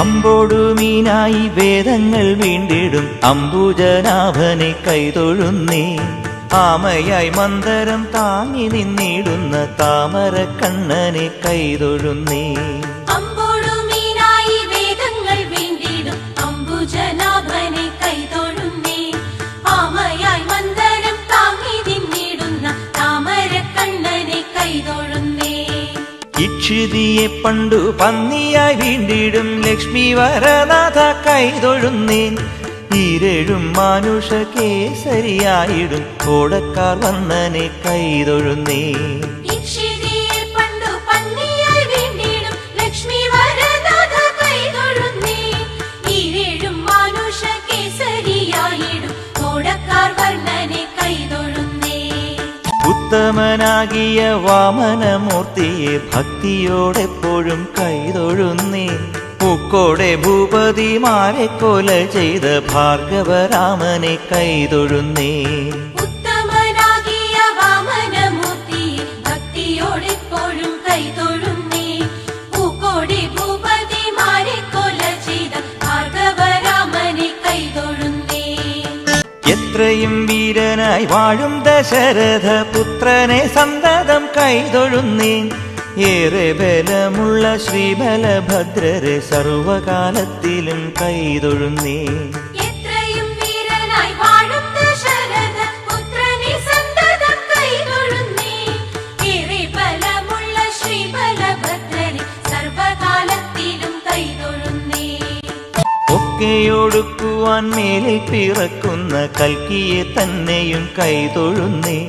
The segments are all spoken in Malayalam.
അമ്പോടു മീനായി വേദങ്ങൾ വീണ്ടിടും അംബുജനാഭനെ കൈതൊഴുന്നേ. ആമയായി മന്ദരം താങ്ങി നിന്നിടുന്ന താമര കണ്ണനെ കൈതൊഴുന്നേ. അമ്പോടുമീനായി വേദങ്ങൾ വീണ്ടിടും അംബുജനാഭനെ കൈതൊഴുന്നേ. ആമയായി മന്ദരം താങ്ങി നിന്നിടുന്ന താമര കണ്ണനെ കൈതൊഴുന്നേ. ഇക്ഷിതിയെ പണ്ടു പന്നിയായി വീണ്ടിടും ലക്ഷ്മി വരനാഥ കൈതൊഴുന്നേൻ. ഈരേഴും മാനുഷ കേസരിയായിടും കോടക്കാർ വന്നനെ കൈതൊഴുന്നേ. ഉത്തമനാകിയ വാമനമൂർത്തിയെ ഭക്തിയോടെപ്പോഴും കൈതൊഴുന്നേ. പൂക്കോടെ ഭൂപതിമാരെ കൊല ചെയ്ത ഭാർഗവരാമനെ കൈതൊഴുന്നേ. ഉത്തമനാകിയ വാമനമൂർത്തിയെ ഭക്തിയോടെപ്പോഴും കൈതൊഴുന്നേ. പൂക്കോടെ ഭൂപതിമാരെ കൊല ചെയ്ത ഭാർഗവരാമനെ കൈതൊഴുന്നേ. എത്രയും വീരനായി വാഴും ദശരഥ പുത്രനെ സന്തതം കൈതൊഴുന്നേ. ഏറെ ബലമുള്ള ശ്രീബലഭദ്രരെ സർവകാലത്തിലും കൈതൊഴുന്നേ. എത്രയും വീരനായി വാഴും ദശരഥ പുത്രനെ സന്തതം കൈതൊഴുന്നേ. ഏറെ ബലമുള്ള ശ്രീബലഭദ്രരെ സർവകാലത്തിലും കൈതൊഴുന്നേ. ഒക്കെയൊടുക്കുവാൻ മേലിൽ പിറക്കുന്ന കൽക്കിയെ തന്നെയും കൈതൊഴുന്നേ.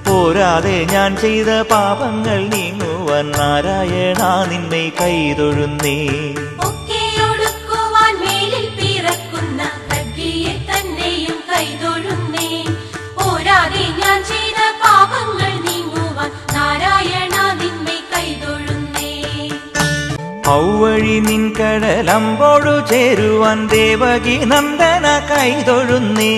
പോരാതെ ഞാൻ ചെയ്ത പാപങ്ങൾ നീങ്ങുവാൻ നാരായണ നിന്നെ കൈതൊഴുന്നേ. ഒക്കെയൊടുക്കുവാൻ മേലിൽ പിറക്കുന്ന കൽക്കിയെ തന്നെയും കൈതൊഴുന്നേ. പോരാതെ ഞാൻ ചെയ്ത പാപങ്ങൾ നീങ്ങുവാൻ നാരായണ നിന്നെ കൈതൊഴുന്നേ. ഔവഴി നിൻ കടലമ്പോടു ചേരുവാൻ ദേവകി നന്ദന കൈതൊഴുന്നേ.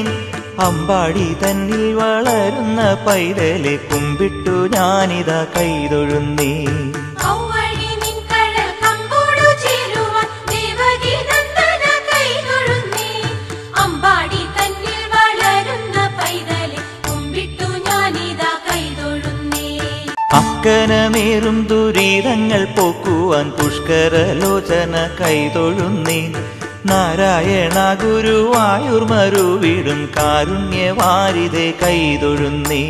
അമ്പാടി തന്നിൽ വളരുന്ന പൈതലെ കുമ്പിട്ടു ഞാനിതാ കൈതൊഴുന്നേ. അമ്പാടി തന്നിൽ വളരുന്ന പൈതലെ കുമ്പിട്ടു ഞാനിതാ കൈതൊഴുന്നേ. അക്കനമേറും ദുരിതങ്ങൾ പോക്കുവാൻ പുഷ്കരലോചന കൈതൊഴുന്നേ. നാരായണ ഗുരുവായൂർ മരുവിടും കാരുണ്യവാരിതെ കൈതൊഴുന്നേ.